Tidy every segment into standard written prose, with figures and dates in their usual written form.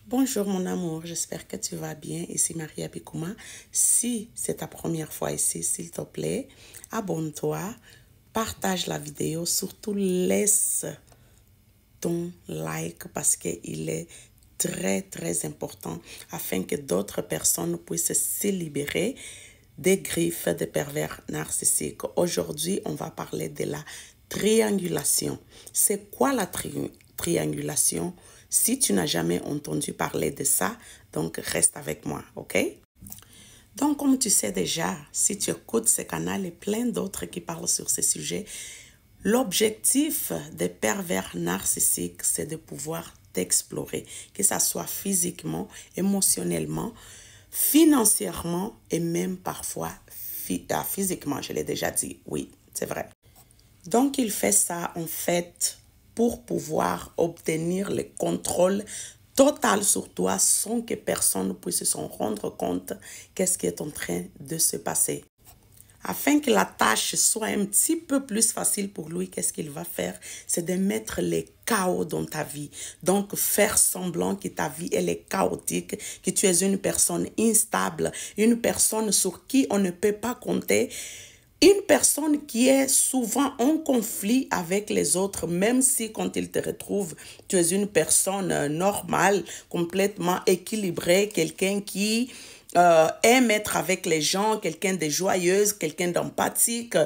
Bonjour mon amour, j'espère que tu vas bien. Ici Maria Bikouma. Si c'est ta première fois ici, s'il te plaît, abonne-toi, partage la vidéo, surtout laisse ton like parce qu'il est très important afin que d'autres personnes puissent se libérer des griffes des pervers narcissiques. Aujourd'hui, on va parler de la triangulation. C'est quoi la triangulation? Si tu n'as jamais entendu parler de ça, donc reste avec moi, ok? Donc, comme tu sais déjà, si tu écoutes ce canal et plein d'autres qui parlent sur ce sujet, l'objectif des pervers narcissiques, c'est de pouvoir t'explorer, que ça soit physiquement, émotionnellement, financièrement et même parfois physiquement, je l'ai déjà dit, oui, c'est vrai. Donc, il fait ça en fait pour pouvoir obtenir le contrôle total sur toi sans que personne puisse s'en rendre compte qu'est-ce qui est en train de se passer. Afin que la tâche soit un petit peu plus facile pour lui, qu'est-ce qu'il va faire? C'est de mettre les chaos dans ta vie. Donc, faire semblant que ta vie, elle est chaotique, que tu es une personne instable, une personne sur qui on ne peut pas compter, une personne qui est souvent en conflit avec les autres, même si quand il te retrouve, tu es une personne normale, complètement équilibrée, quelqu'un qui aime être avec les gens, quelqu'un de joyeuse, quelqu'un d'empathique.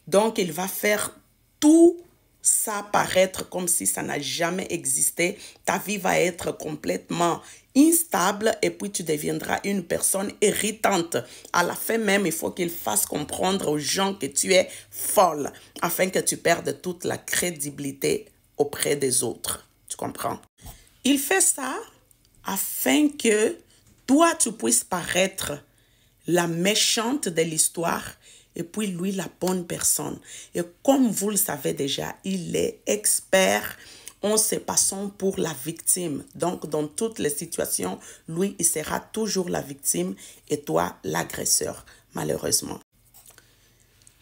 Donc, il va faire tout ça paraître comme si ça n'a jamais existé. Ta vie va être complètement instable et puis tu deviendras une personne irritante. À la fin même, il faut qu'il fasse comprendre aux gens que tu es folle afin que tu perdes toute la crédibilité auprès des autres. Tu comprends? Il fait ça afin que toi, tu puisses paraître la méchante de l'histoire et puis lui, la bonne personne. Et comme vous le savez déjà, il est expert en se passant pour la victime. Donc, dans toutes les situations, lui, il sera toujours la victime et toi, l'agresseur, malheureusement.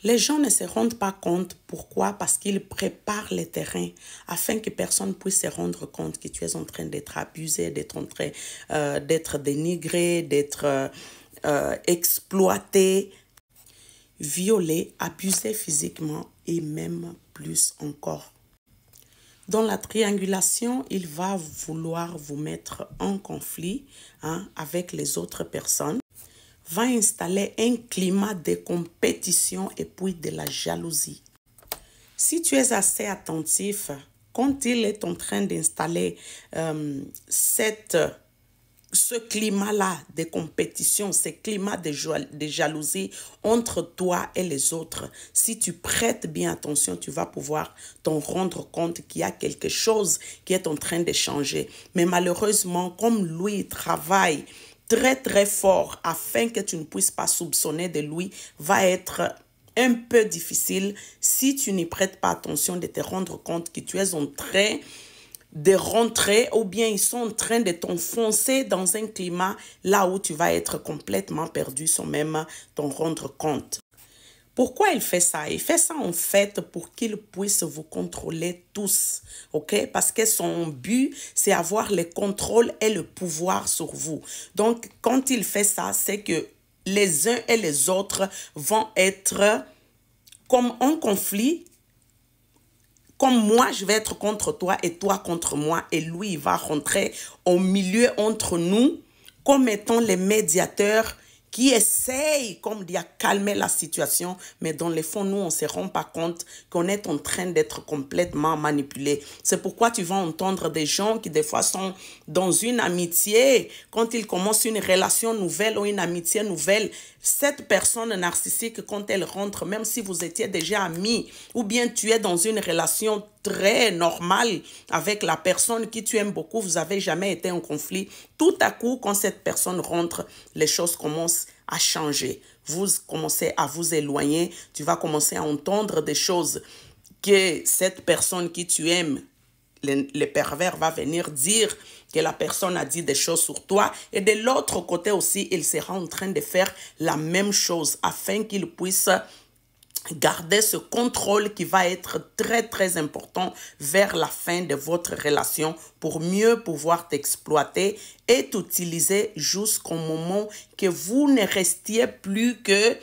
Les gens ne se rendent pas compte. Pourquoi? Parce qu'ils préparent le terrain afin que personne puisse se rendre compte que tu es en train d'être abusé, d'être en train d'être dénigré, d'être exploité, violé, abusé physiquement et même plus encore. Dans la triangulation, il va vouloir vous mettre en conflit avec les autres personnes, va installer un climat de compétition et puis de la jalousie. Si tu es assez attentif, quand il est en train d'installer ce climat-là de compétition, ce climat de jalousie entre toi et les autres, si tu prêtes bien attention, tu vas pouvoir t'en rendre compte qu'il y a quelque chose qui est en train de changer. Mais malheureusement, comme lui travaille très fort afin que tu ne puisses pas soupçonner de lui, va être un peu difficile si tu n'y prêtes pas attention de te rendre compte que tu es en train de rentrer ou bien ils sont en train de t'enfoncer dans un climat là où tu vas être complètement perdu sans même t'en rendre compte. Pourquoi il fait ça? Il fait ça en fait pour qu'il puisse vous contrôler tous, ok? Parce que son but, c'est avoir le contrôle et le pouvoir sur vous. Donc, quand il fait ça, c'est que les uns et les autres vont être comme en conflit. Comme moi, je vais être contre toi et toi contre moi. Et lui, il va rentrer au milieu entre nous comme étant les médiateurs qui essayent comme de calmer la situation. Mais dans le fond, nous, on ne se rend pas compte qu'on est en train d'être complètement manipulé. C'est pourquoi tu vas entendre des gens qui des fois sont dans une amitié. Quand ils commencent une relation nouvelle ou une amitié nouvelle, cette personne narcissique, quand elle rentre, même si vous étiez déjà amis, ou bien tu es dans une relation très normale avec la personne qui tu aimes beaucoup, vous n'avez jamais été en conflit, tout à coup, quand cette personne rentre, les choses commencent à changer. Vous commencez à vous éloigner, tu vas commencer à entendre des choses que cette personne qui tu aimes, le pervers va venir dire que la personne a dit des choses sur toi. Et de l'autre côté aussi, il sera en train de faire la même chose afin qu'il puisse Gardez ce contrôle qui va être très, très important vers la fin de votre relation pour mieux pouvoir t'exploiter et t'utiliser jusqu'au moment que vous ne restiez plus que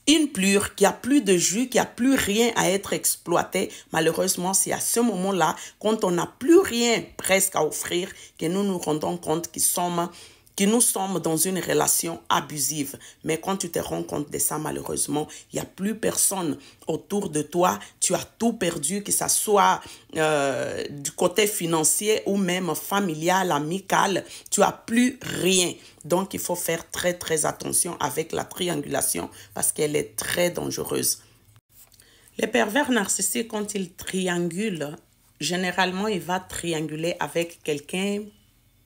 une plure, qu'il n'y a plus de jus, qu'il n'y a plus rien à être exploité. Malheureusement, c'est à ce moment-là, quand on n'a plus rien presque à offrir, que nous nous rendons compte que nous sommes dans une relation abusive. Mais quand tu te rends compte de ça, malheureusement, il n'y a plus personne autour de toi. Tu as tout perdu, que ce soit du côté financier ou même familial, amical. Tu n'as plus rien. Donc, il faut faire très, très attention avec la triangulation parce qu'elle est très dangereuse. Les pervers narcissiques, quand ils triangulent, généralement, il va trianguler avec quelqu'un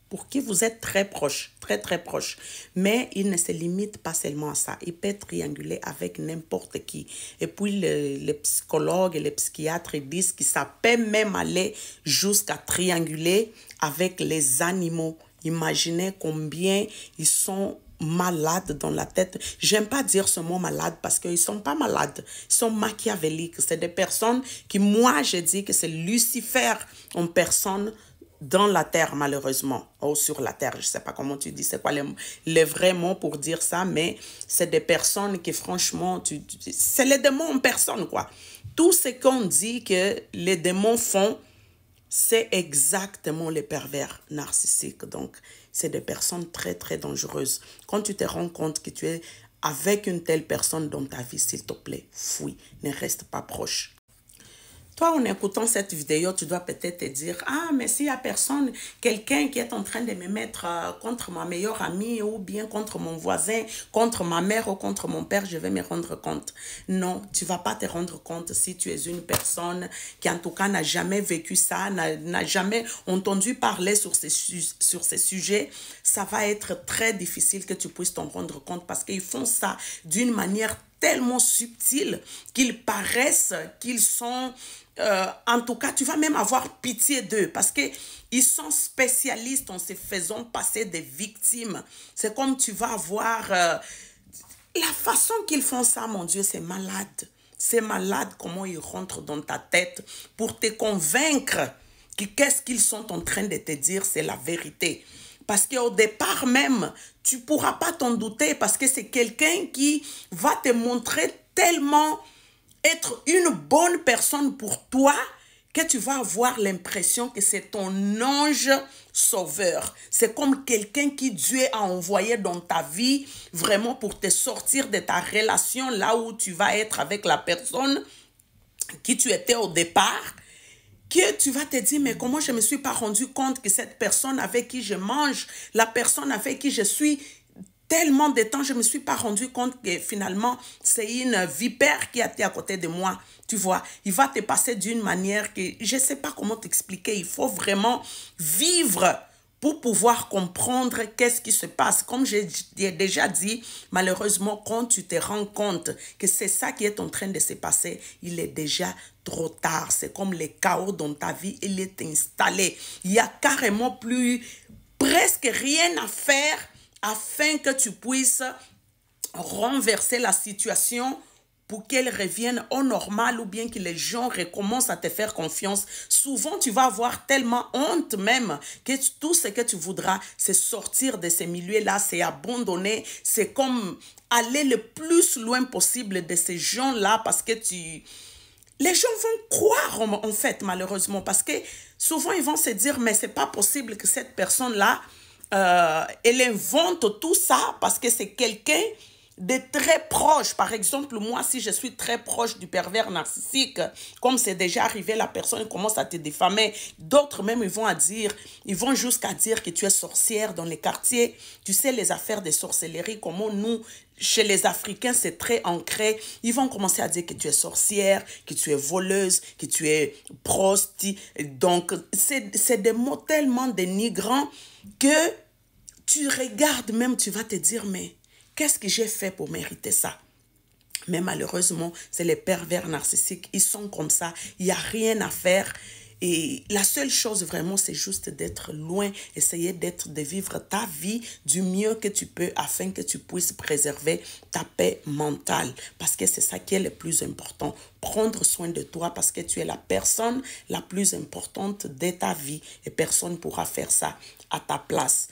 pour qui vous êtes très proche, très très proche. Mais il ne se limite pas seulement à ça. Il peut trianguler avec n'importe qui. Et puis les psychologues et les psychiatres ils disent que ça peut même aller jusqu'à trianguler avec les animaux. Imaginez combien ils sont malades dans la tête. J'aime pas dire ce mot malade parce qu'ils sont pas malades. Ils sont machiavéliques. C'est des personnes qui, moi, je dis que c'est Lucifer en personne dans la terre, malheureusement, ou sur la terre, je sais pas comment tu dis, c'est quoi les vrais mots pour dire ça, mais c'est des personnes qui, franchement, c'est les démons en personne, quoi. Tout ce qu'on dit que les démons font, c'est exactement les pervers narcissiques. Donc, c'est des personnes très, très dangereuses. Quand tu te rends compte que tu es avec une telle personne dans ta vie, s'il te plaît, fuis, ne reste pas proche. Toi, en écoutant cette vidéo, tu dois peut-être te dire, ah, mais s'il n'y a personne, quelqu'un qui est en train de me mettre contre ma meilleure amie ou bien contre mon voisin, contre ma mère ou contre mon père, je vais me rendre compte. Non, tu ne vas pas te rendre compte si tu es une personne qui, en tout cas, n'a jamais vécu ça, n'a jamais entendu parler sur ces sujets. Ça va être très difficile que tu puisses t'en rendre compte parce qu'ils font ça d'une manière tellement subtile qu'ils paraissent qu'ils sont... en tout cas, tu vas même avoir pitié d'eux parce qu'ils sont spécialistes en se faisant passer des victimes. C'est comme tu vas avoir... la façon qu'ils font ça, mon Dieu, c'est malade. C'est malade comment ils rentrent dans ta tête pour te convaincre que qu'est-ce qu'ils sont en train de te dire, c'est la vérité. Parce qu'au départ même, tu ne pourras pas t'en douter parce que c'est quelqu'un qui va te montrer tellement être une bonne personne pour toi que tu vas avoir l'impression que c'est ton ange sauveur. C'est comme quelqu'un qui Dieu a envoyé dans ta vie vraiment pour te sortir de ta relation là où tu vas être avec la personne qui tu étais au départ. Que tu vas te dire, mais comment je ne me suis pas rendu compte que cette personne avec qui je mange, la personne avec qui je suis tellement de temps, je ne me suis pas rendu compte que finalement, c'est une vipère qui a été à côté de moi. Tu vois, il va te passer d'une manière que je ne sais pas comment t'expliquer. Il faut vraiment vivre pour pouvoir comprendre qu'est-ce qui se passe. Comme j'ai déjà dit, malheureusement, quand tu te rends compte que c'est ça qui est en train de se passer, il est déjà trop tard. C'est comme le chaos dans ta vie, il est installé. Il n'y a carrément plus presque rien à faire afin que tu puisses renverser la situation pour qu'elle revienne au normal ou bien que les gens recommencent à te faire confiance. Souvent, tu vas avoir tellement honte même que tout ce que tu voudras, c'est sortir de ces milieux-là, c'est abandonner, c'est comme aller le plus loin possible de ces gens-là parce que les gens vont croire en fait malheureusement parce que souvent ils vont se dire mais c'est pas possible que cette personne-là elle invente tout ça parce que c'est quelqu'un de très proche. Par exemple, moi, si je suis très proche du pervers narcissique, comme c'est déjà arrivé, la personne commence à te diffamer. D'autres même, ils vont jusqu'à dire que tu es sorcière dans les quartiers. Tu sais, les affaires de sorcellerie, comment nous, chez les Africains, c'est très ancré. Ils vont commencer à dire que tu es sorcière, que tu es voleuse, que tu es prosti. Donc, c'est des mots tellement dénigrants que tu regardes même, tu vas te dire, mais qu'est-ce que j'ai fait pour mériter ça? Mais malheureusement, c'est les pervers narcissiques. Ils sont comme ça. Il n'y a rien à faire. Et la seule chose vraiment, c'est juste d'être loin, essayer de vivre ta vie du mieux que tu peux afin que tu puisses préserver ta paix mentale. Parce que c'est ça qui est le plus important. Prendre soin de toi parce que tu es la personne la plus importante de ta vie et personne ne pourra faire ça à ta place.